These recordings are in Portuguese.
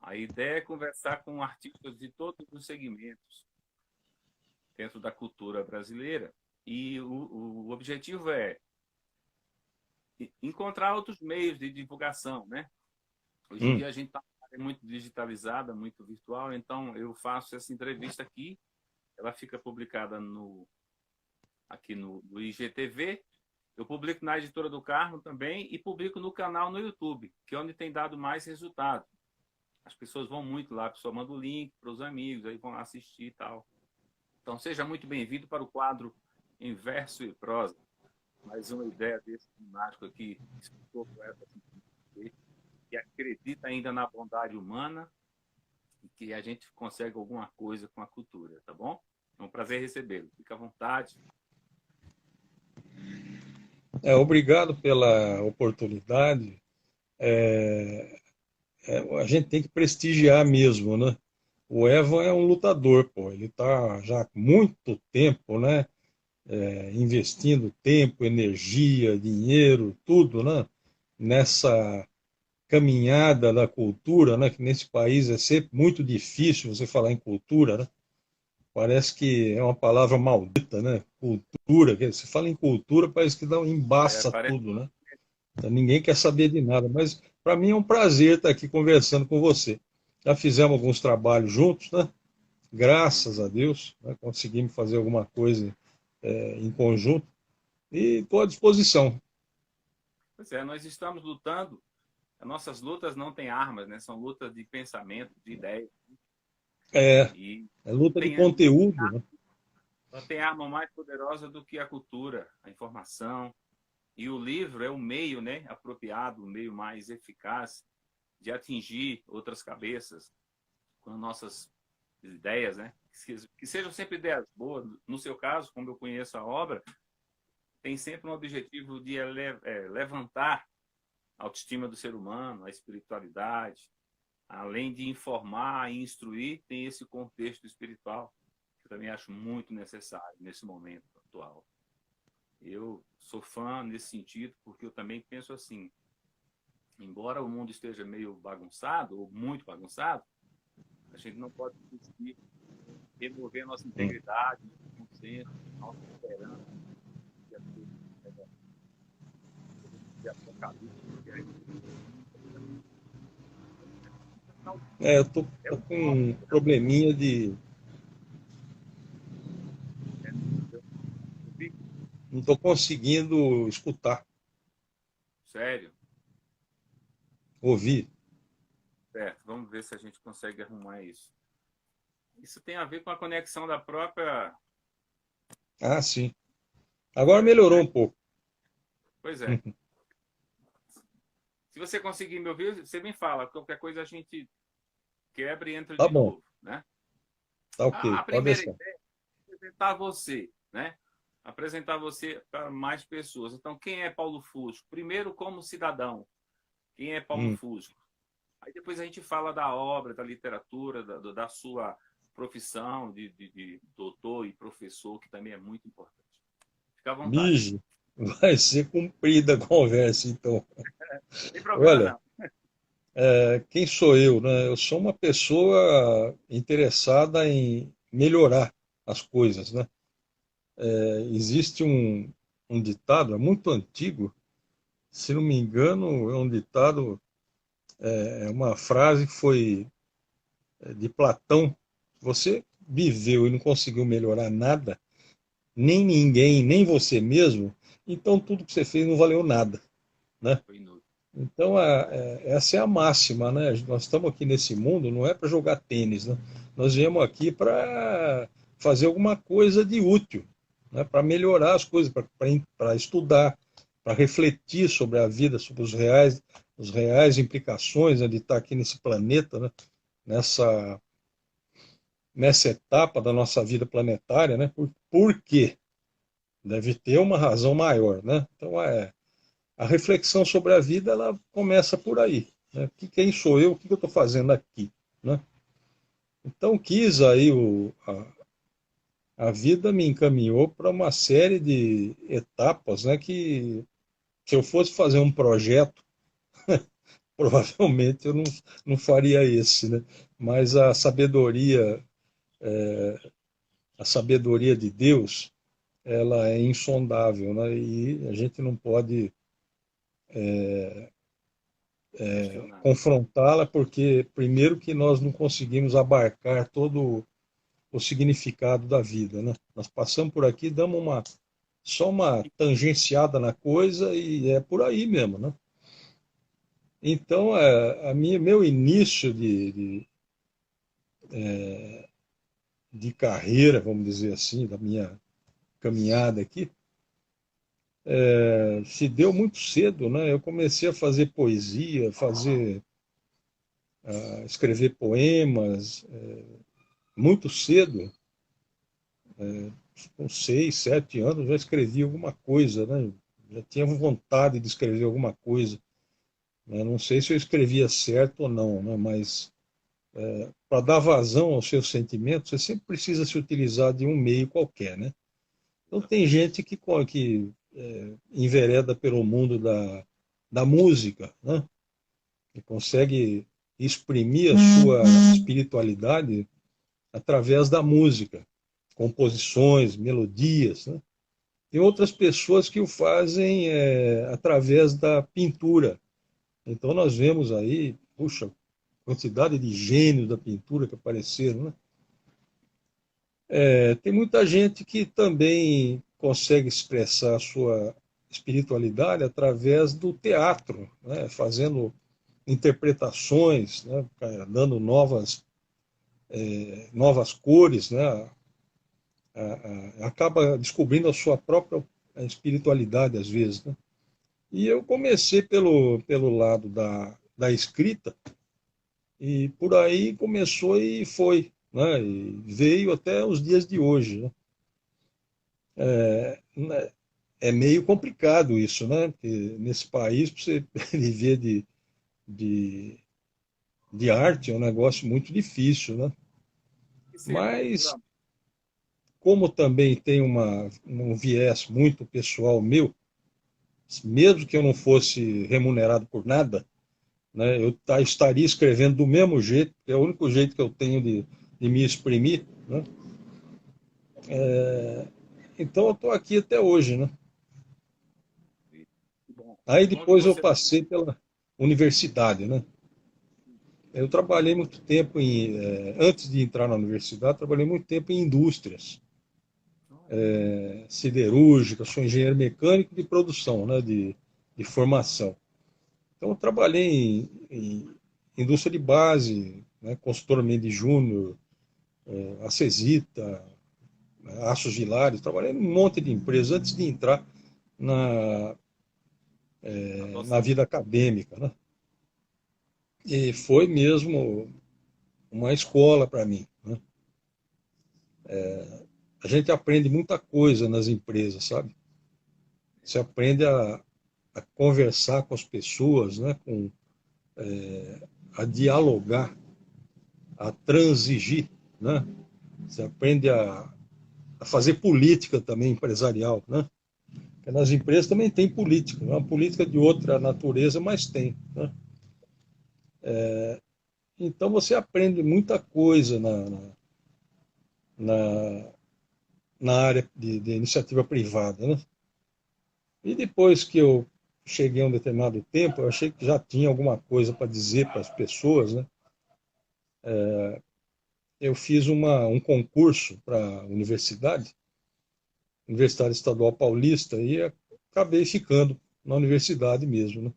A ideia é conversar com artistas de todos os segmentos dentro da cultura brasileira. E o objetivo é encontrar outros meios de divulgação, né? Hoje em Hum, dia a gente está muito digitalizada, muito virtual, então eu faço essa entrevista aqui, ela fica publicada aqui no IGTV, eu publico na Editora do Carmo também e publico no canal no YouTube, que é onde tem dado mais resultado. As pessoas vão muito lá, a pessoa manda o link para os amigos, aí vão assistir e tal. Então seja muito bem-vindo para o quadro em verso e prosa. Mais uma ideia desse mágico aqui, escritor, poeta, que acredita ainda na bondade humana e que a gente consegue alguma coisa com a cultura, tá bom? É um prazer recebê-lo. Fique à vontade. obrigado pela oportunidade. A gente tem que prestigiar mesmo, né? O Evan é um lutador, pô. Ele está já há muito tempo, né? Investindo tempo, energia, dinheiro, tudo, né? Nessa caminhada da cultura, né? Que nesse país é sempre muito difícil você falar em cultura, né? Parece que é uma palavra maldita, né? Cultura, você fala em cultura, parece que dá, embaça Parece tudo, né? Então, ninguém quer saber de nada, mas para mim é um prazer estar aqui conversando com você. Já fizemos alguns trabalhos juntos, né? Graças a Deus, né? Conseguimos fazer alguma coisa em conjunto e estou à disposição. Pois é, nós estamos lutando. As nossas lutas não têm armas, né? São lutas de pensamento, de ideias. É, E é luta de tem, conteúdo, né? não tem arma mais poderosa do que a cultura, a informação. E o livro é o meio, né, apropriado, o meio mais eficaz de atingir outras cabeças com nossas ideias, né? Que sejam sempre ideias boas. No seu caso, como eu conheço a obra, tem sempre um objetivo de levantar a autoestima do ser humano, a espiritualidade. Além de informar e instruir, tem esse contexto espiritual, que eu também acho muito necessário nesse momento atual. Eu sou fã nesse sentido, porque eu também penso assim, embora o mundo esteja meio bagunçado, ou muito bagunçado, a gente não pode desistir, remover nossa integridade, nosso consenso, nossa esperança, de apocalipse. Eu É tô o com foco, um probleminha de. né? Não estou conseguindo escutar, Sério. ouvir. Certo, vamos ver se a gente consegue arrumar isso. Isso tem a ver com a conexão da própria. Ah, sim. Agora É, melhorou né? um pouco. Pois é. Se você conseguir me ouvir, você me fala. Qualquer coisa a gente quebra e entra Tá de bom, novo, né? tá A ok, pode primeira deixar. ideia é apresentar você, né? Apresentar você para mais pessoas. Então, quem é Paulo Fusco? Primeiro, como cidadão. Quem é Paulo Hum. Fusco? Aí depois a gente fala da obra, da literatura, da sua profissão de doutor e professor, que também é muito importante. Fica à vontade. Bige, vai ser cumprida a conversa, então. Não tem problema, Olha, não. quem sou eu, né? Eu sou uma pessoa interessada em melhorar as coisas, né? Existe um ditado, é muito antigo, se não me engano, é um ditado, é uma frase que foi de Platão. Você viveu e não conseguiu melhorar nada, nem ninguém, nem você mesmo, então tudo que você fez não valeu nada, né? Foi inútil. Então, essa é a máxima, né? Nós estamos aqui nesse mundo, não é para jogar tênis, né? Nós viemos aqui para fazer alguma coisa de útil, né? Para melhorar as coisas, para estudar, para refletir sobre a vida, sobre os reais implicações, né, de estar aqui nesse planeta, né? Nessa, nessa etapa da nossa vida planetária, né? Por quê? Deve ter uma razão maior, né? Então, a reflexão sobre a vida ela começa por aí, né? Quem sou eu? O que eu estou fazendo aqui, né? Então quis aí a vida me encaminhou para uma série de etapas, né? Que se eu fosse fazer um projeto provavelmente eu não faria esse, né? Mas a sabedoria de Deus, ela é insondável, né? E a gente não pode Questionar. confrontá-la, porque, primeiro, que nós não conseguimos abarcar todo o significado da vida, né? Nós passamos por aqui, damos só uma tangenciada na coisa e é por aí mesmo, né? Então, meu início de carreira, vamos dizer assim, da minha caminhada aqui, se deu muito cedo, né? Eu comecei a fazer poesia, escrever poemas, muito cedo, com 6, 7 anos, já escrevi alguma coisa, né? Já tinha vontade de escrever alguma coisa, né? Não sei se eu escrevia certo ou não, né? Mas para dar vazão aos seus sentimentos, você sempre precisa se utilizar de um meio qualquer, né? Então tem gente que envereda pelo mundo da música, né? Que consegue exprimir a sua espiritualidade através da música, composições, melodias, né? Tem outras pessoas que o fazem através da pintura. Então nós vemos aí, puxa, quantidade de gênios da pintura que apareceram, né? Tem muita gente que também consegue expressar a sua espiritualidade através do teatro, né? Fazendo interpretações, né? Dando novas cores, né? Acaba descobrindo a sua própria espiritualidade às vezes, né? E eu comecei pelo lado da escrita, e por aí começou e foi, né? E veio até os dias de hoje, né? Né, é meio complicado isso, né? Porque nesse país, para você viver de, de arte é um negócio muito difícil, né? Isso é Mas, cultura. como também tem um viés muito pessoal meu, mesmo que eu não fosse remunerado por nada, né, eu estaria escrevendo do mesmo jeito, que é o único jeito que eu tenho de me exprimir, né? Então eu estou aqui até hoje, né? Bom. Aí Onde depois eu você. passei pela universidade, né? Eu trabalhei muito tempo antes de entrar na universidade, trabalhei muito tempo em indústrias siderúrgicas, sou engenheiro mecânico de produção, né? De formação. Então eu trabalhei em indústria de base, né? Consultor Mendes Júnior, Acesita, Aços Vilares, trabalhei em um monte de empresas antes de entrar na, A na doce- vida acadêmica, né? E foi mesmo uma escola para mim, né? A gente aprende muita coisa nas empresas, sabe? Você aprende a conversar com as pessoas, né? A dialogar, a transigir, né? Você aprende a fazer política também empresarial, né? Porque nas empresas também tem política, não é uma política de outra natureza, mas tem, né? Então você aprende muita coisa na, na área de iniciativa privada, né? E depois que eu cheguei a um determinado tempo, eu achei que já tinha alguma coisa para dizer para as pessoas, né? Eu fiz um concurso para a Universidade Estadual Paulista, e acabei ficando na universidade mesmo, né?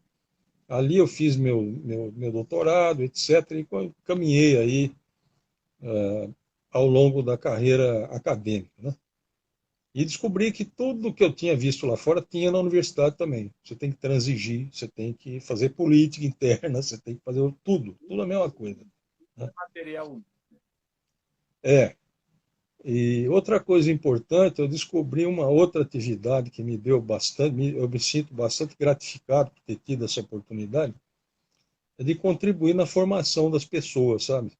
Ali eu fiz meu doutorado, etc., e caminhei aí ao longo da carreira acadêmica, né? E descobri que tudo que eu tinha visto lá fora tinha na universidade também. Você tem que transigir, você tem que fazer política interna, você tem que fazer tudo a mesma coisa, né? material. É. E outra coisa importante, eu descobri uma outra atividade que me deu bastante, eu me sinto bastante gratificado por ter tido essa oportunidade, é de contribuir na formação das pessoas, sabe?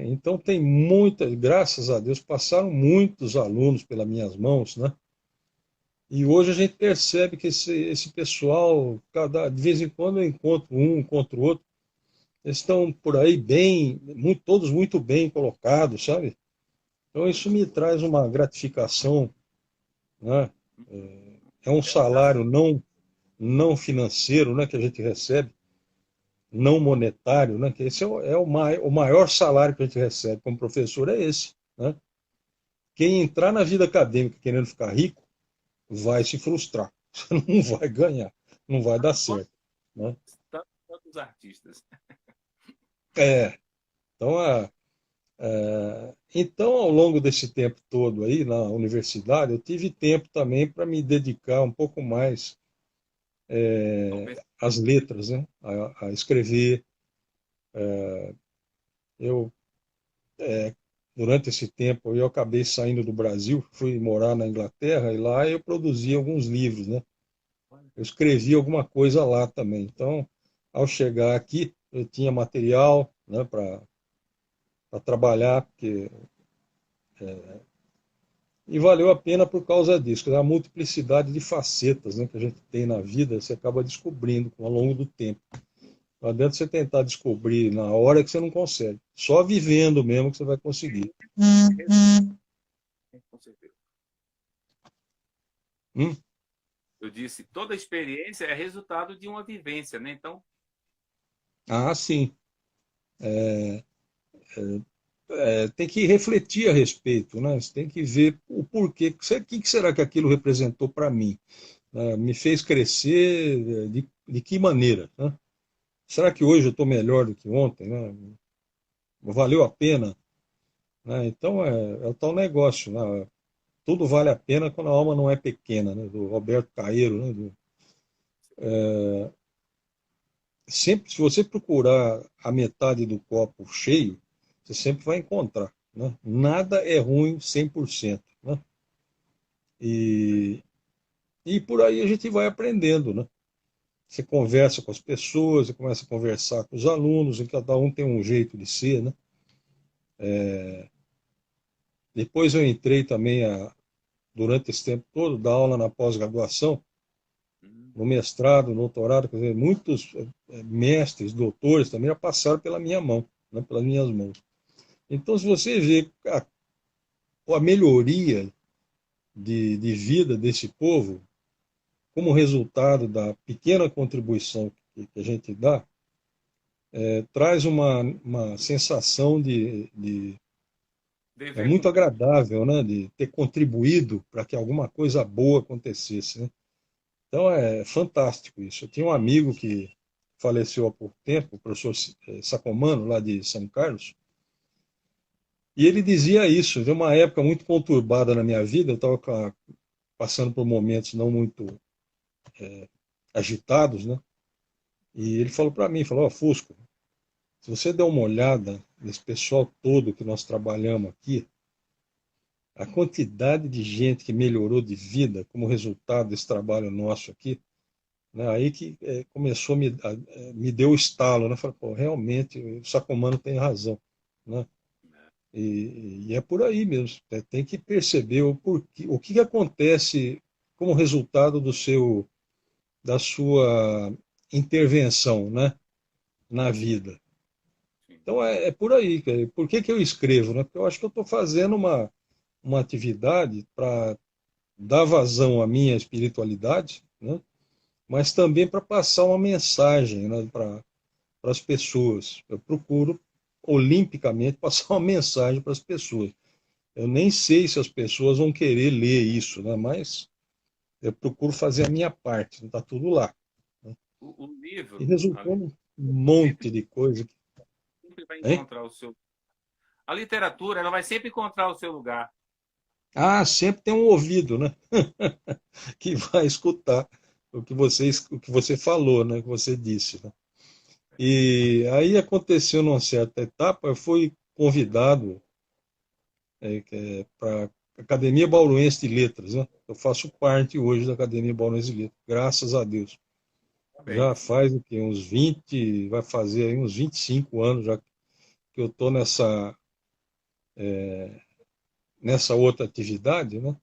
Então tem muitas, graças a Deus, passaram muitos alunos pelas minhas mãos, né? E hoje a gente percebe que esse pessoal, de vez em quando eu encontro outro, eles estão por aí bem, todos muito bem colocados, sabe? Então isso me traz uma gratificação, né? É um É um desafio. salário não financeiro, né, que a gente recebe, não monetário, né? Que esse o maior salário que a gente recebe como professor é esse, né? Quem entrar na vida acadêmica querendo ficar rico vai se frustrar, não vai ganhar, não vai dar certo, né? Tanto quanto os artistas. É, então, então, ao longo desse tempo todo aí na universidade, eu tive tempo também para me dedicar um pouco mais Então, pensa, às letras, né? A escrever. Eu, durante esse tempo, eu acabei saindo do Brasil, fui morar na Inglaterra e lá eu produzi alguns livros, né? Eu escrevi alguma coisa lá também. Então, ao chegar aqui, eu tinha material, né, para trabalhar, porque e valeu a pena por causa disso, a multiplicidade de facetas, né, que a gente tem na vida, você acaba descobrindo ao longo do tempo. Não adianta você tentar descobrir na hora que você não consegue. Só vivendo mesmo que você vai conseguir. com certeza. Hum? Eu disse, toda experiência é resultado de uma vivência, né? Então, Ah, sim. Tem que refletir a respeito, né? Você tem que ver o porquê. O que será que aquilo representou para mim? Me fez crescer de que maneira? Né? Será que hoje eu estou melhor do que ontem? Né? Valeu a pena? Né? Então é o tal negócio, né? Tudo vale a pena quando a alma não é pequena, né? Do Roberto Caeiro, né? Sempre, se você procurar a metade do copo cheio, você sempre vai encontrar, né? Nada é ruim 100%, né? E, e por aí a gente vai aprendendo, né? Você conversa com as pessoas, você começa a conversar com os alunos, e cada um tem um jeito de ser, né? Depois eu entrei também, durante esse tempo todo, dar aula na pós-graduação, hum, no mestrado, no doutorado, quer dizer, muitos mestres, doutores também já passaram pela minha mão, né? Pelas minhas mãos. Então, se você vê a melhoria de vida desse povo, como resultado da pequena contribuição que a gente dá, traz uma sensação é dever muito cumprido. agradável, né, de ter contribuído para que alguma coisa boa acontecesse, né? Então é fantástico isso. Eu tinha um amigo que faleceu há pouco tempo, o professor Sacomano, lá de São Carlos, e ele dizia isso, de uma época muito conturbada na minha vida, eu estava passando por momentos não muito agitados, né? E ele falou para mim, falou, ó, Fusco, se você der uma olhada nesse pessoal todo que nós trabalhamos aqui, a quantidade de gente que melhorou de vida como resultado desse trabalho nosso aqui, né, aí que começou me deu o estalo, né? Falei, pô, realmente o Sacomano tem razão, né? E é por aí mesmo. Tem que perceber o que acontece como resultado da sua intervenção, né, na vida. Sim. Então é por aí. Por que eu escrevo? Né? Porque eu acho que eu estou fazendo uma atividade para dar vazão à minha espiritualidade, né? Mas também para passar uma mensagem, né? Para as pessoas. Eu procuro, olimpicamente, passar uma mensagem para as pessoas. Eu nem sei se as pessoas vão querer ler isso, né? Mas eu procuro fazer a minha parte, não está tudo lá. Né? O E livro, resultou ali, num sempre, monte de coisa. sempre vai Hein? encontrar o seu. A literatura, ela vai sempre encontrar o seu lugar. Ah, sempre tem um ouvido, né? Que vai escutar o que você falou, né? Que você disse. Né? E aí aconteceu numa certa etapa, eu fui convidado para a Academia Bauruense de Letras, né? Eu faço parte hoje da Academia Bauruense de Letras, graças a Deus. Já Parabéns. faz o quê? Uns 20, vai fazer aí uns 25 anos já que eu estou nessa outra atividade, né?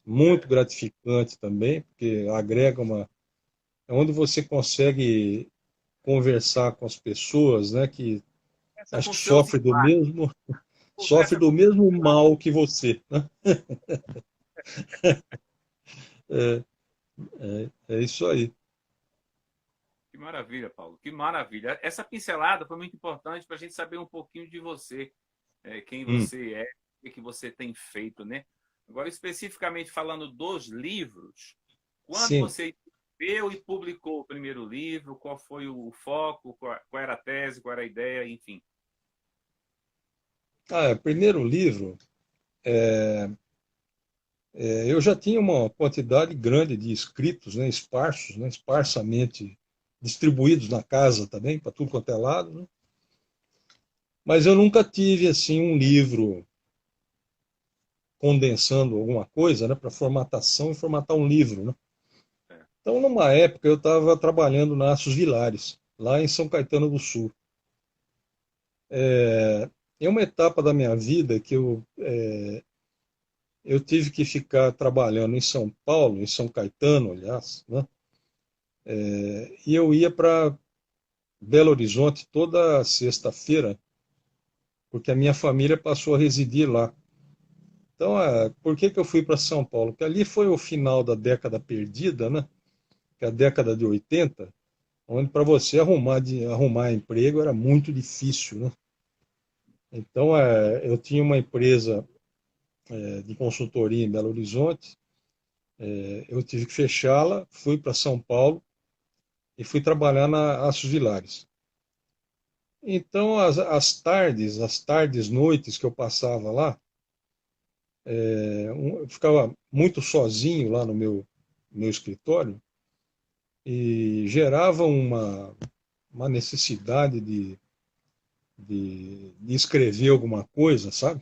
muito gratificante também, porque agrega uma. É onde você consegue conversar com as pessoas, né, que Essa acho com que seus iguais, sofre conversa do com seus mesmo iguais. mal que você, né? É, é isso aí. Que maravilha, Paulo, que maravilha. Essa pincelada foi muito importante para a gente saber um pouquinho de você, quem Hum, você é, o que você tem feito, né? Agora, especificamente falando dos livros, quando sim. você escreveu e publicou o primeiro livro, qual foi o foco, qual era a tese, qual era a ideia, enfim. Primeiro livro, eu já tinha uma quantidade grande de escritos, né, esparsos, né, esparsamente distribuídos na casa também, para tudo quanto é lado, né? Mas eu nunca tive assim um livro condensando alguma coisa, né, para formatação e formatar um livro, né? É. Então, numa época, eu estava trabalhando na Aços Vilares, lá em São Caetano do Sul. Em uma etapa da minha vida que eu tive que ficar trabalhando em São Paulo, em São Caetano, aliás, né? E eu ia para Belo Horizonte toda sexta-feira, porque a minha família passou a residir lá. Então, por que que eu fui para São Paulo? Porque ali foi o final da década perdida, né? Que é a década de 80, onde para você arrumar emprego era muito difícil, né? Então, eu tinha uma empresa de consultoria em Belo Horizonte, eu tive que fechá-la, fui para São Paulo e fui trabalhar na Aços Vilares. Então, as tardes, noites que eu passava lá, eu ficava muito sozinho lá no meu escritório e gerava uma necessidade de escrever alguma coisa, sabe?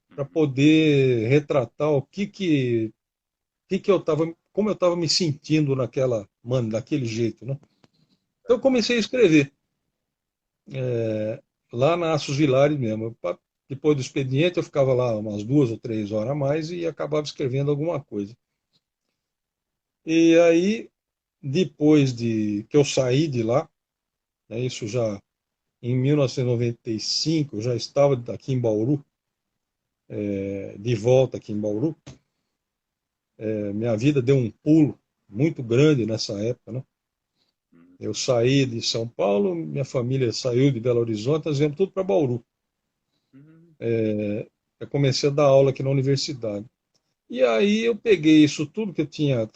Para Uhum. poder retratar que eu estava, como eu estava me sentindo daquele jeito, né? Então eu comecei a escrever lá na Aços Vilares mesmo. Depois do expediente eu ficava lá umas 2 ou 3 horas a mais e acabava escrevendo alguma coisa. E aí, depois de que eu saí de lá, né, isso já em 1995, eu já estava aqui em Bauru, de volta aqui em Bauru. Minha vida deu um pulo muito grande nessa época, né? Uhum. Eu saí de São Paulo, minha família saiu de Belo Horizonte, nós viemos tudo para Bauru. Uhum. Eu comecei a dar aula aqui na universidade. E aí eu peguei isso tudo que tinha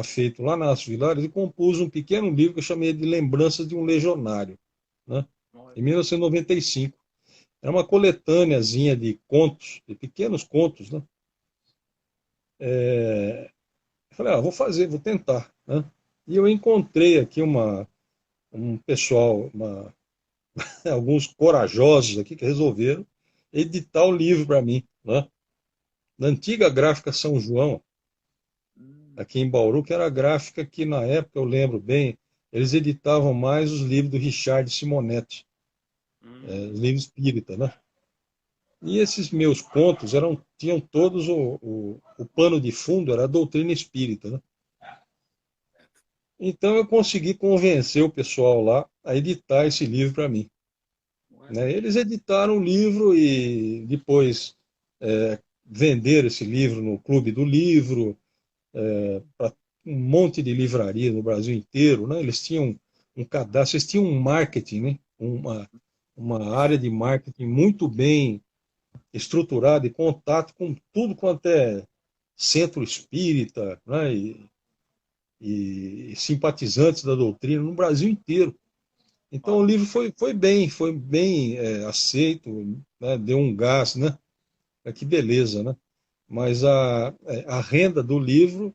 feito lá na Aços Vilares e compus um pequeno livro que eu chamei de Lembranças de um Legionário, né? Em Olha. 1995. Era uma coletâneazinha de contos, de pequenos contos, né? Eu falei, vou fazer, vou tentar, né? E eu encontrei aqui um pessoal, alguns corajosos aqui que resolveram editar o livro para mim, né? Na antiga gráfica São João, Uhum. aqui em Bauru, que era a gráfica que, na época, eu lembro bem, eles editavam mais os livros do Richard Simonetti, os Uhum. livros espírita, né? E esses meus contos tinham todos o pano de fundo, era a doutrina espírita, né? Então eu consegui convencer o pessoal lá a editar esse livro para mim, Olha. né? Eles editaram o livro e depois venderam esse livro no Clube do Livro, para um monte de livraria no Brasil inteiro, né? Eles tinham um cadastro, eles tinham um marketing, né? Uma área de marketing muito bem estruturada e contato com tudo quanto é centro espírita, né? E simpatizantes da doutrina no Brasil inteiro. Então o livro foi bem aceito, né? Deu um gás, né? Que beleza, né? Mas a renda do livro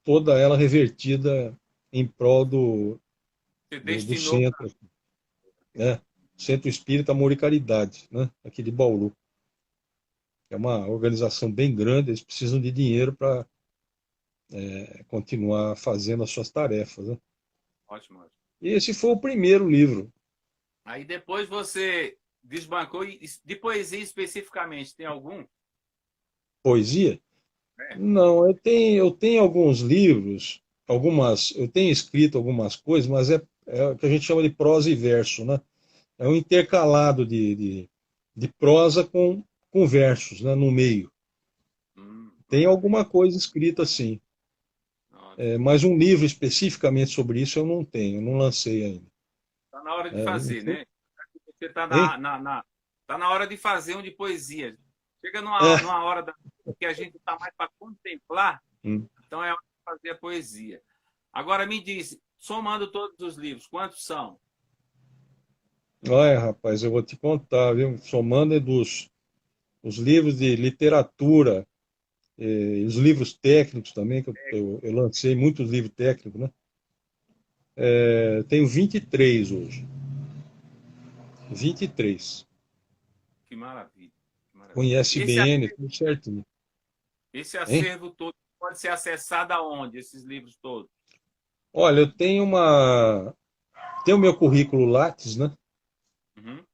toda ela revertida em prol Você do destinou para. centro, né? Centro Espírita Amor e Caridade, né? Aqui de Bauru. É uma organização bem grande, eles precisam de dinheiro para continuar fazendo as suas tarefas, né? Ótimo, ótimo. E esse foi o primeiro livro. Aí depois você desbancou, e de poesia especificamente, tem algum? Poesia? É. Não, eu tenho alguns livros, eu tenho escrito algumas coisas, mas é o que a gente chama de prosa e verso, né? É um intercalado de prosa com versos, né, no meio. Tem alguma Maravilha. coisa escrita assim, Ótimo. mas um livro especificamente sobre isso eu não tenho, eu não lancei ainda. Está na hora de É, não fazer, sei- né? Você está hein? tá na hora de fazer um de poesia. Chega É. numa hora que a gente está mais para contemplar, Hum. então é hora de fazer a poesia. Agora me diz, somando todos os livros, quantos são? Olha, rapaz, eu vou te contar, viu? Somando os livros de literatura, os livros técnicos também, que eu lancei muitos livros técnicos, né? Tenho 23 hoje. 23. Que maravilha, que maravilha. Com ISBN, tudo certinho. Esse Hein? acervo todo pode ser acessado aonde, esses livros todos? Olha, tenho o meu currículo Lattes, né? Uhum.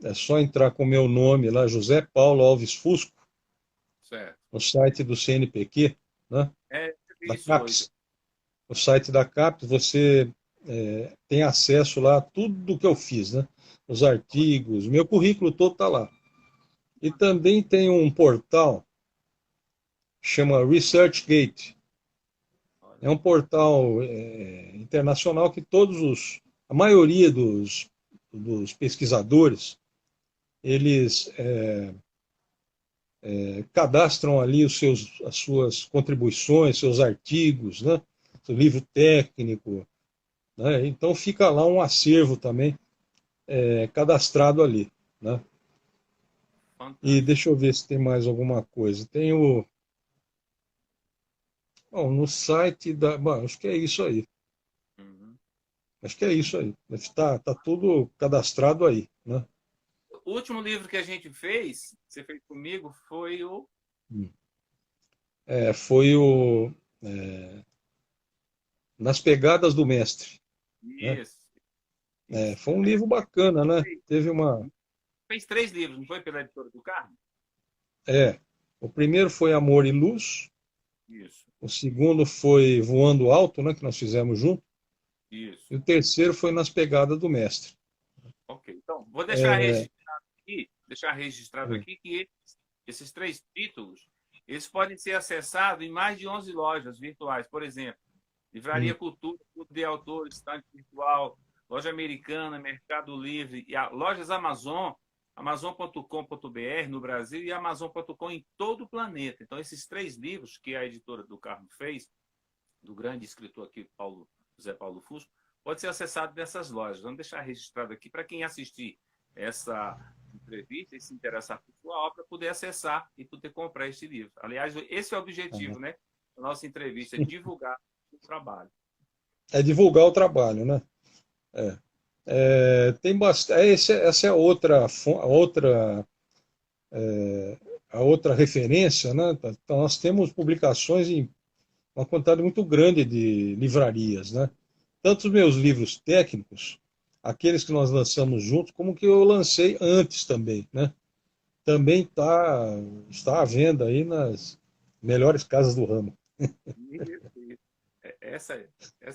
É só entrar com o meu nome lá, José Paulo Alves Fusco, Certo. no site do CNPq, né? Eu vi Da isso hoje. CAPES. No site da CAPES você tem acesso lá a tudo que eu fiz, né? Os artigos, meu currículo todo está lá. E também tem um portal que chama ResearchGate. Olha É um aí. portal internacional que a maioria dos pesquisadores, eles cadastram ali as suas contribuições, seus artigos, né? Seu livro técnico, né? Então fica lá um acervo também cadastrado ali, né? E Fantástico. deixa eu ver se tem mais alguma coisa. Bom, no site bom, acho que é isso aí. Uhum. Acho que é isso aí. Tá tudo cadastrado aí, né? O último livro que a gente fez, que você fez comigo, foi o. Foi Nas Pegadas do Mestre, né? Isso. Isso. Foi um livro bacana, né? Teve uma. Fez três livros, não foi pela editora do Carmo? É, o primeiro foi Amor e Luz, Isso. o segundo foi Voando Alto, né? Que nós fizemos junto, Isso. e o terceiro foi Nas Pegadas do Mestre. Ok. Então, vou É, deixar registrado é, aqui que esses três títulos, eles podem ser acessados em mais de 11 lojas virtuais. Por exemplo, Livraria hum, Cultura, Clube de Autores, Estante Virtual, Loja Americana, Mercado Livre, e lojas Amazon, amazon.com.br no Brasil e amazon.com em todo o planeta. Então, esses três livros que a editora do Carmo fez, do grande escritor aqui, José Paulo Fusco, pode ser acessado nessas lojas. Vamos deixar registrado aqui para quem assistir essa entrevista e se interessar por sua obra, poder acessar e poder comprar este livro. Aliás, esse é o objetivo, né? Da nossa entrevista, é divulgar o trabalho. é divulgar o trabalho, né? É. Tem bastante. Essa é a outra referência, né? Então, nós temos publicações em uma quantidade muito grande de livrarias, né? Tanto os meus livros técnicos, aqueles que nós lançamos juntos, como que eu lancei antes também, né? Também está à venda aí nas melhores casas do ramo. Isso. Essa é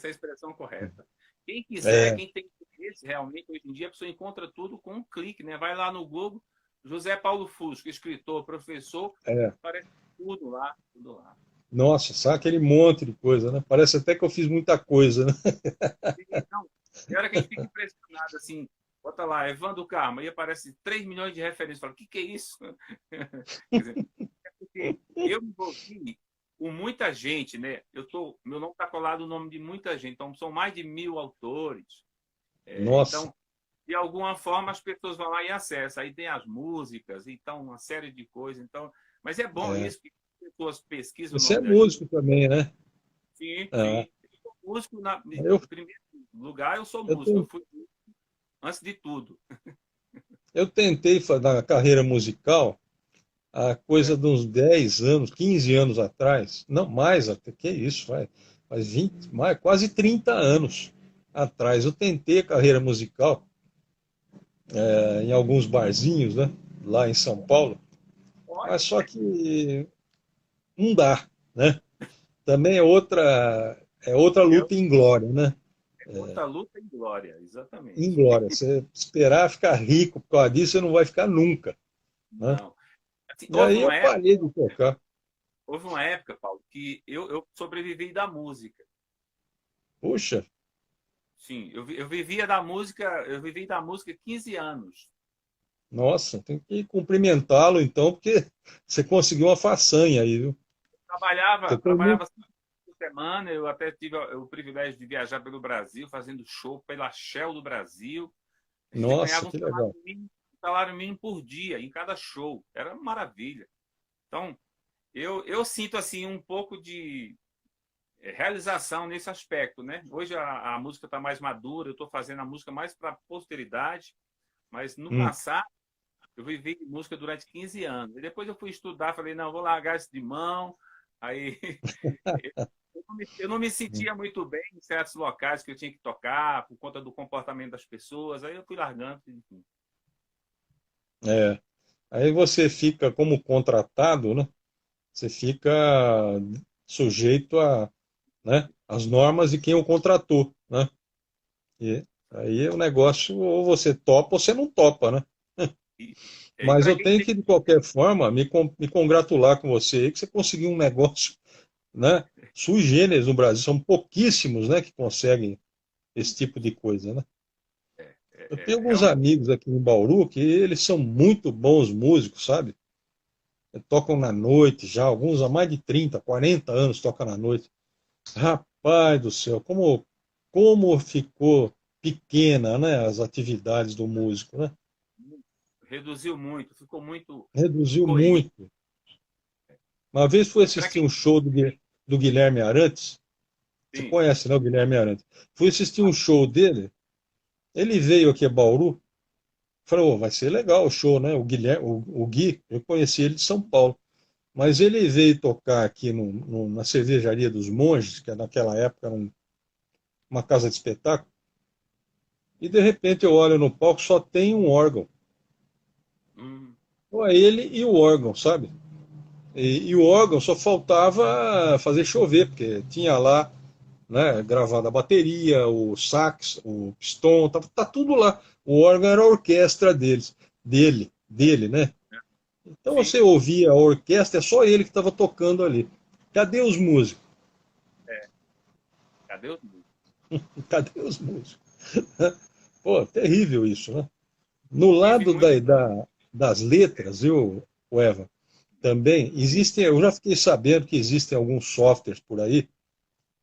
a expressão correta. Quem quiser, É, quem tem interesse, realmente, hoje em dia, a pessoa encontra tudo com um clique, né? Vai lá no Google, José Paulo Fusco, escritor, professor, é. aparece tudo lá, tudo lá. Nossa, sabe aquele monte de coisa, né? Parece até que eu fiz muita coisa, né? Então, tem hora que a gente fica impressionado, assim, bota lá, Evandro Carmo, e aparece 3 milhões de referências. Fala, o que é isso? Quer dizer, é porque eu me envolvi com muita gente, né? Meu nome está colado no nome de muita gente, então são mais de 1.000 autores. Nossa, Então, de alguma forma, as pessoas vão lá e acessam. Aí tem as músicas, então, uma série de coisas. Então, mas é bom é. isso, que as pessoas pesquisam o Você é nome da gente. músico também, né? Sim, Ah, sim. Eu sou músico, eu, em primeiro lugar, eu sou eu, músico. Eu ten- fui antes de tudo. eu tentei na carreira musical há coisa de uns 10 anos, 15 anos atrás, não mais, até que isso, faz 20, mais, quase 30 anos atrás. Eu tentei a carreira musical em alguns barzinhos, né? Lá em São Paulo. mas Pode, só que não dá, né? Também é outra é luta em glória, né? outra luta em glória, Em exatamente. glória. Você esperar ficar rico por causa disso, você não vai ficar nunca, né? Não. Assim, E aí eu parei de tocar. houve uma época, Paulo, que eu sobrevivi da música. Puxa, Sim, eu vivia da música, eu vivi da música 15 anos. nossa, tem que cumprimentá-lo então, porque você conseguiu uma façanha aí, viu? Você tem muito... Trabalhava 5 vezes por semana, eu até tive o privilégio de viajar pelo Brasil, fazendo show pela Shell do Brasil. A gente Nossa, ganhava que legal. um salário mínimo por dia em cada show. Era uma maravilha. Então, eu sinto assim um pouco de realização nesse aspecto, né? Hoje a música está mais madura, eu estou fazendo a música mais para a posteridade, mas no Hum. passado eu vivi música durante 15 anos. E depois eu fui estudar, falei, não, vou largar isso de mão. Aí eu não me sentia muito bem em certos locais que eu tinha que tocar, por conta do comportamento das pessoas. Aí eu fui largando. Enfim. É. Aí você fica como contratado, né? Você fica sujeito a, né, as normas de quem o contratou, né? E aí o negócio, ou você topa ou você não topa, né? E, e Mas para eu quem tenho tem. que, de qualquer forma, me congratular com você aí, que você conseguiu um negócio, né, sui generis no Brasil. São pouquíssimos, né, que conseguem esse tipo de coisa, né? Eu tenho alguns Realmente. amigos aqui em Bauru que eles são muito bons músicos, sabe? Tocam na noite já, alguns há mais de 30, 40 anos tocam na noite. Rapaz do céu, como ficou pequena, né, as atividades do músico, né? Reduziu muito, ficou muito Reduziu corrido. muito. Uma vez fui E para assistir quem um show do Guilherme Arantes. Você sim, conhece, né, o Guilherme Arantes? Fui assistir um show dele. Ele veio aqui a Bauru. Falou, "Ô, vai ser legal o show, né? O Guilherme, o Gui, eu conheci ele de São Paulo. Mas ele veio tocar aqui na cervejaria dos Monges, que naquela época era uma casa de espetáculo. E de repente eu olho no palco, só tem um órgão. hum, Só ele e o órgão, sabe? E o órgão só faltava fazer chover, porque tinha lá, né, gravada a bateria, o sax, o pistão, tá tudo lá. O órgão era a orquestra dele, né? Então sim, você ouvia a orquestra, é só ele que estava tocando ali. Cadê os músicos? cadê os músicos? Cadê os músicos? Pô, terrível isso, né? No Tive lado muito. das letras, viu, Eva? Também existem, eu já fiquei sabendo que existem alguns softwares por aí,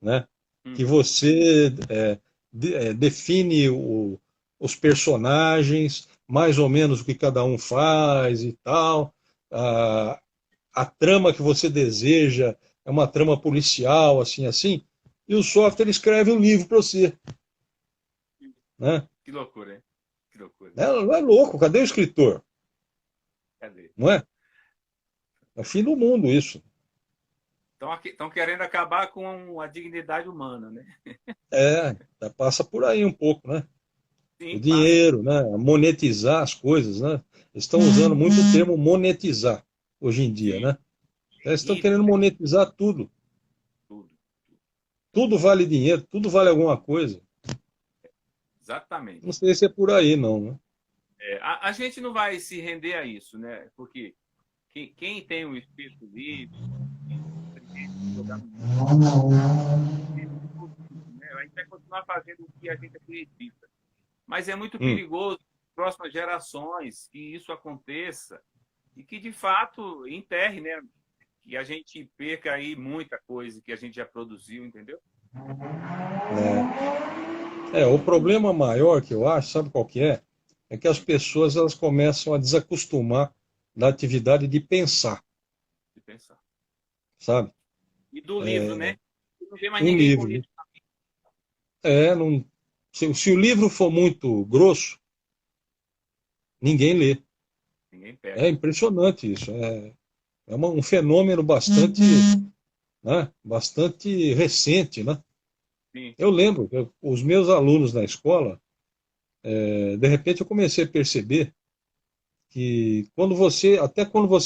né? Que Uhum. você define os personagens, mais ou menos o que cada um faz e tal. A trama que você deseja é uma trama policial, assim, assim. E o software escreve um livro para você, né? Que loucura, hein? Que loucura. Não é louco, cadê o escritor? Cadê? Não é? É o fim do mundo isso. Estão querendo acabar com a dignidade humana, né? É, passa por aí um pouco, né? O Sim, passa. dinheiro, né? Monetizar as coisas, né? Eles estão usando muito o termo monetizar hoje em dia, Sim. né? Eles estão Rico, querendo né? monetizar tudo. Tudo. Tudo vale dinheiro, tudo vale alguma coisa. Não Exatamente. sei se é por aí, não, né? A gente não vai se render a isso, né? Porque quem tem o espírito livre, jogar no mundo, né? A gente vai continuar fazendo o que a gente acredita. Mas é muito Hum, perigoso próximas gerações que isso aconteça e que de fato enterre, né? Que a gente perca aí muita coisa que a gente já produziu, entendeu? o problema maior que eu acho, sabe qual que é? É que as pessoas elas começam a desacostumar da atividade de pensar, De pensar. sabe? E do livro, né? Não vê mais Um ninguém com livro. livro. Não, se o livro for muito grosso, ninguém lê. Ninguém É pega. impressionante isso. Um fenômeno bastante, né, bastante recente, né? Sim, Eu lembro que os meus alunos na escola, de repente eu comecei a perceber que quando você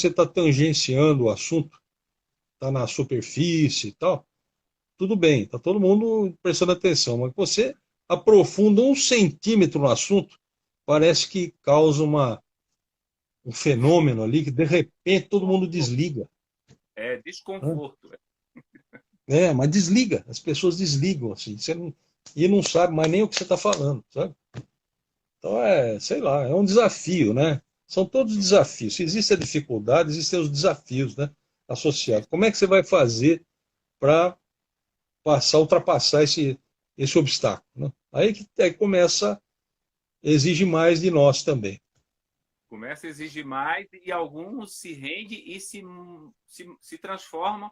está tangenciando o assunto, está na superfície e tal, tudo bem, está todo mundo prestando atenção, mas você aprofunda 1 centímetro no assunto, parece que causa um fenômeno ali que de repente todo mundo desliga. É Né? desconforto. Mas desliga, as pessoas desligam, assim, e não sabe mais nem o que você está falando, sabe? Então sei lá, é um desafio, né? São todos desafios. Se existe a dificuldade, existem os desafios, né? Associados. Como é que você vai fazer para ultrapassar esse obstáculo? Né? Aí começa, exige mais de nós também. Começa a exigir mais e alguns se rendem e se transformam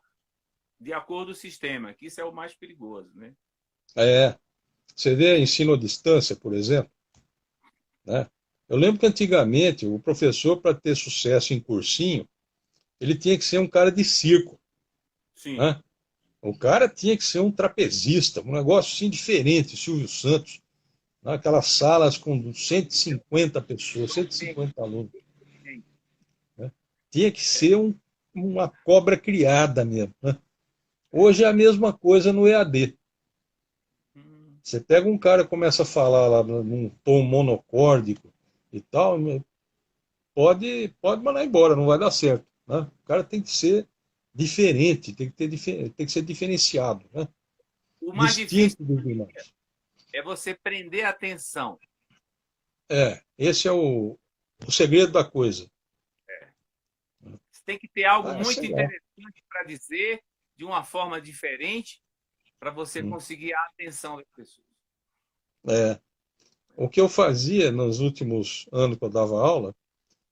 de acordo com o sistema, que isso é o mais perigoso, né? É, você vê ensino à distância, por exemplo, né? Eu lembro que antigamente o professor, para ter sucesso em cursinho, ele tinha que ser um cara de circo, Sim. né? O cara tinha que ser um trapezista, um negócio assim diferente, Silvio Santos, naquelas salas com 150 pessoas, 150 alunos. Né? Tinha que ser uma cobra criada mesmo. Né? Hoje é a mesma coisa no EAD. Você pega um cara e começa a falar lá num tom monocórdico e tal, pode mandar embora, não vai dar certo. Né? O cara tem que ser diferente, tem que ser diferenciado, né? O mais difícil Distinto dos demais. é você prender a atenção. Esse é o segredo da coisa. Você tem que ter algo Sei muito lá. interessante para dizer de uma forma diferente para você Hum. conseguir a atenção das pessoas. É. O que eu fazia nos últimos anos que eu dava aula,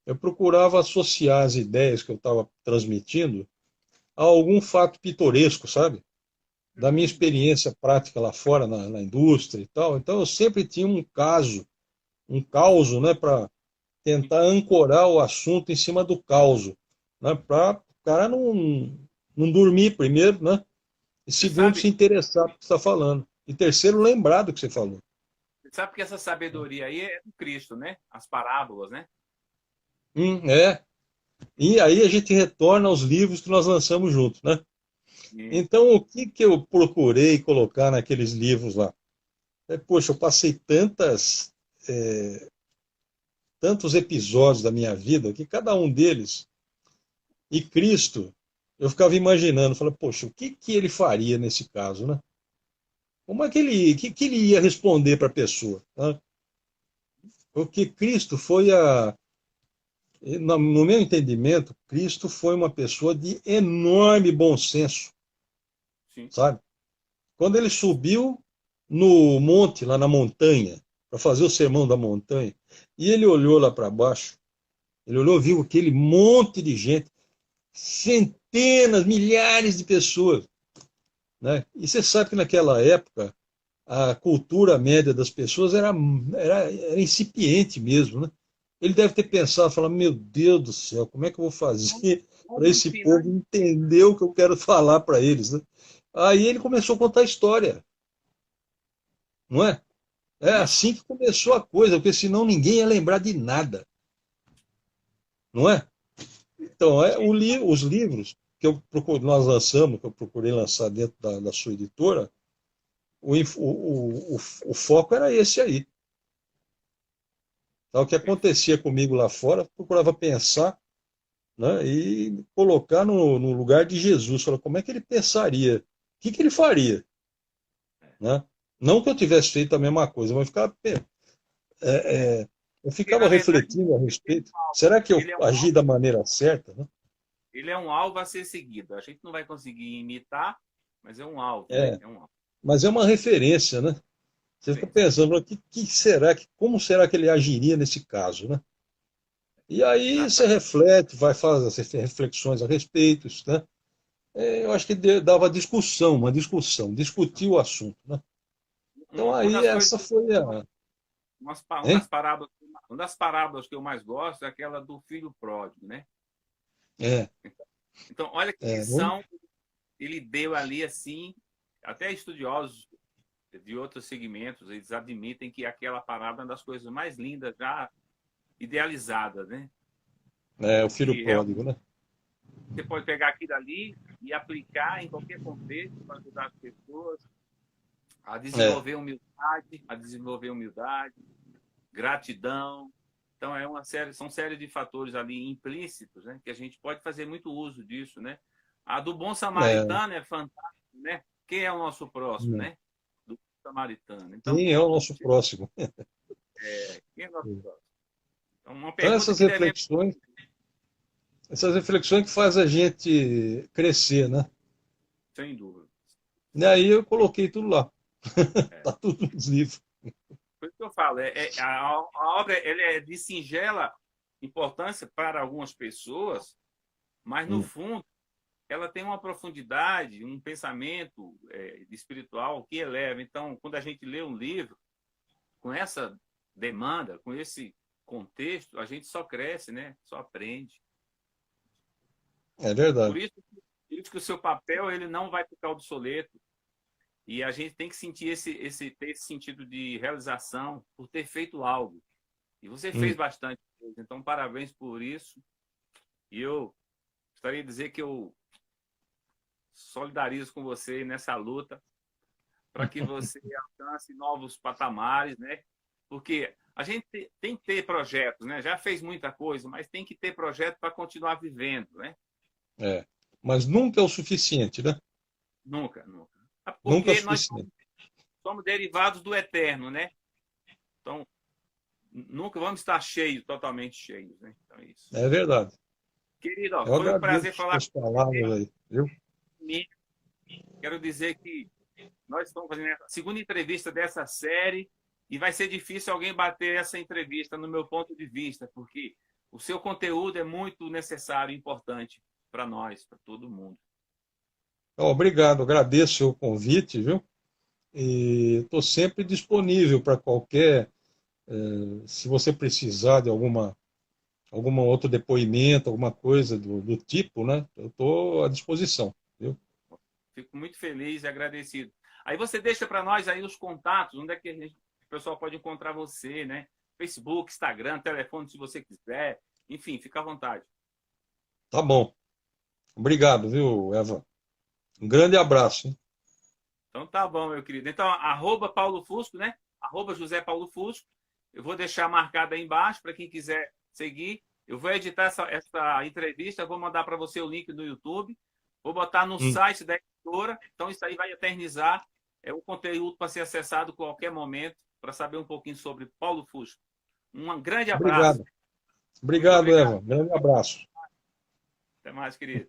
eu procurava associar as ideias que eu estava transmitindo a algum fato pitoresco, sabe? Da minha experiência prática lá fora, na indústria e tal. Então, eu sempre tinha um caso, né, para tentar ancorar o assunto em cima do caos, né, para o cara não dormir primeiro, né? E Você segundo, se sabe, interessar no que você está falando. E terceiro, lembrar do que você falou. você sabe que essa sabedoria aí é do Cristo, né? As parábolas, né? É. E aí a gente retorna aos livros que nós lançamos juntos, né? E, Então, o que eu procurei colocar naqueles livros lá? Poxa, eu passei tantos episódios da minha vida que cada um deles, e Cristo, eu ficava imaginando, falando, poxa, o que ele faria nesse caso, né? Como é que ele ia responder para a pessoa? Né? Porque Cristo no meu entendimento, Cristo foi uma pessoa de enorme bom senso, sim. sabe? Quando ele subiu no monte, lá na montanha, para fazer o sermão da montanha, e ele olhou lá para baixo, ele olhou, viu aquele monte de gente, centenas, milhares de pessoas, né? E você sabe que naquela época a cultura média das pessoas era incipiente mesmo, né? Ele deve ter pensado, falando, meu Deus do céu, como é que eu vou fazer para Vamos esse ensinar. povo entender o que eu quero falar para eles, né? Aí ele começou a contar a história, não é? É Né? assim que começou a coisa, porque senão ninguém ia lembrar de nada, não é? Então, os livros nós lançamos, que eu procurei lançar dentro da sua editora, o foco era esse aí. Então, o que acontecia comigo lá fora, eu procurava pensar, né, e colocar no lugar de Jesus. Falar, como é que ele pensaria? O que ele faria? Né? Não que eu tivesse feito a mesma coisa, mas eu Porque, ficava na verdade, refletindo a respeito. Será que eu ele é um agi alvo, da maneira certa? Né? ele é um alvo a ser seguido. A gente não vai conseguir imitar, mas é um alvo, né? É, É um alvo. mas é uma referência, né? Você fica pensando, como será que ele agiria nesse caso, né? E aí você Exatamente. reflete, vai fazer reflexões a respeito, né? Eu acho que dava discussão, uma discussão, discutir o assunto, né? Então Uma aí das coisas, essa foi a, hein? uma das parábolas que eu mais gosto é aquela do filho pródigo, né? É, Então, olha que vamos, lição ele deu ali assim, até estudiosos de outros segmentos, eles admitem que aquela parábola é uma das coisas mais lindas já idealizadas, né? É, o filho E pródigo, né? você pode pegar aquilo ali e aplicar em qualquer contexto para ajudar as pessoas É, a desenvolver humildade, gratidão. Então são série de fatores ali implícitos, né, que a gente pode fazer muito uso disso, né? A do bom é, samaritano é fantástica, né? Quem é o nosso próximo, né? Do bom samaritano. Então, quem é o nosso próximo? quem é o nosso próximo? Então, uma Então, pergunta que devemos, essas reflexões que faz a gente crescer, né? sem dúvida. E aí eu coloquei tudo lá. É. Tá tudo nos livros. Por isso que eu falo, a obra ela é de singela importância para algumas pessoas, mas no Hum. fundo ela tem uma profundidade, um pensamento espiritual que eleva. Então, quando a gente lê um livro com essa demanda, com esse contexto, a gente só cresce, né? Só aprende. É Por verdade. isso, por isso que o seu papel ele não vai ficar obsoleto. E a gente tem que sentir ter esse sentido de realização por ter feito algo. E você fez Hum. bastante coisa. Então, parabéns por isso. E eu gostaria de dizer que eu solidarizo com você nessa luta para que você alcance novos patamares, né? Porque a gente tem que ter projetos, né? Já fez muita coisa, mas tem que ter projeto para continuar vivendo, né? É. Mas nunca é o suficiente, né? Nunca, nunca. Nunca é o Porque nós suficiente. somos derivados do eterno, né? Então, nunca vamos estar cheios, totalmente cheios, né? Então é isso. É verdade. Querido, ó, Eu foi um prazer agradeço falar as com você. palavras aí, viu? Quero dizer que nós estamos fazendo a segunda entrevista dessa série e vai ser difícil alguém bater essa entrevista no meu ponto de vista, porque o seu conteúdo é muito necessário e importante para nós, para todo mundo. Obrigado, agradeço o convite, viu? E estou sempre disponível para qualquer, se você precisar de alguma outro depoimento, alguma coisa do tipo, né? Eu estou à disposição, viu? Fico muito feliz e agradecido. Aí você deixa para nós aí os contatos, onde é que o pessoal pode encontrar você, né? Facebook, Instagram, telefone, se você quiser. Enfim, fica à vontade. Tá bom. Obrigado, viu, Eva? Um grande abraço, hein? Então tá bom, meu querido. Então, arroba Paulo Fusco, né? Arroba José Paulo Fusco. Eu vou deixar marcado aí embaixo para quem quiser seguir. Eu vou editar essa entrevista, vou mandar para você o link do YouTube. Vou botar no Hum. site da editora. Então, isso aí vai eternizar. É o conteúdo para ser acessado a qualquer momento, para saber um pouquinho sobre Paulo Fusco. Um grande abraço. Obrigado. Muito Obrigado, obrigado. Eva. Grande abraço. Até mais, querido.